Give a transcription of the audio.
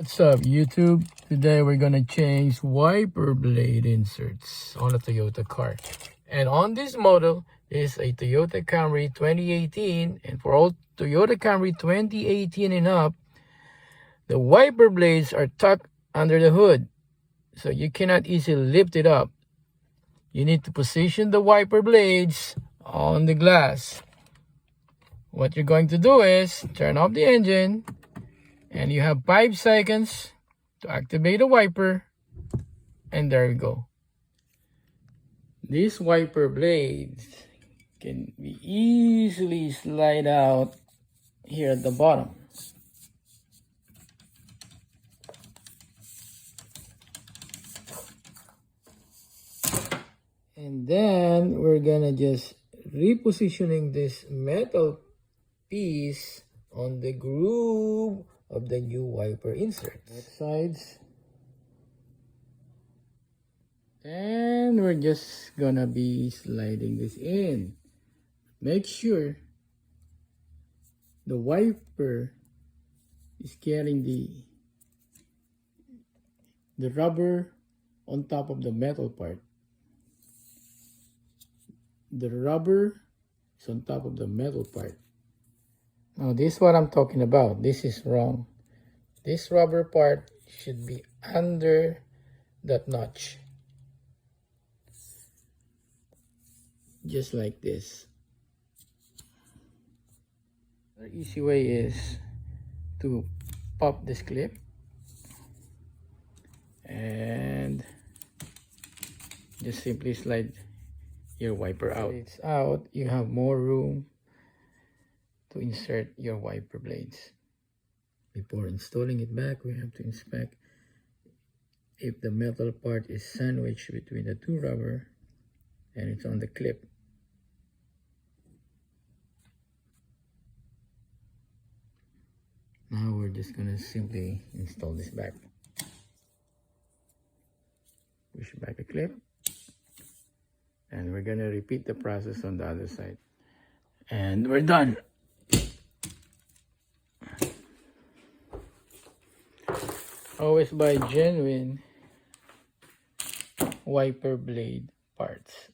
What's up, YouTube? Today we're gonna change wiper blade inserts on a Toyota car. And on this model is a Toyota Camry 2018, and for all Toyota Camry 2018 and up, the wiper blades are tucked under the hood, so you cannot easily lift it up. You need to position the wiper blades on the glass. What you're going to do is turn off the engine, and you have 5 seconds to activate the wiper, and there you go. These wiper blades can be easily slide out here at the bottom. And then we're gonna just repositioning this metal piece on the groove of the new wiper insert. Both sides. And we're just gonna be sliding this in. Make sure the wiper is getting the rubber on top of the metal part. The rubber is on top of the metal part. Now this is what I'm talking about. This is wrong. This rubber part should be under that notch. Just like this. Another easy way is to pop this clip and just simply slide your wiper out. When it's out, you have more room to insert your wiper blades. Before installing it back, we have to inspect if the metal part is sandwiched between the two rubber and it's on the clip. Now we're just gonna simply install this back. Push back the clip, and we're gonna repeat the process on the other side. And we're done. Always buy genuine wiper blade parts.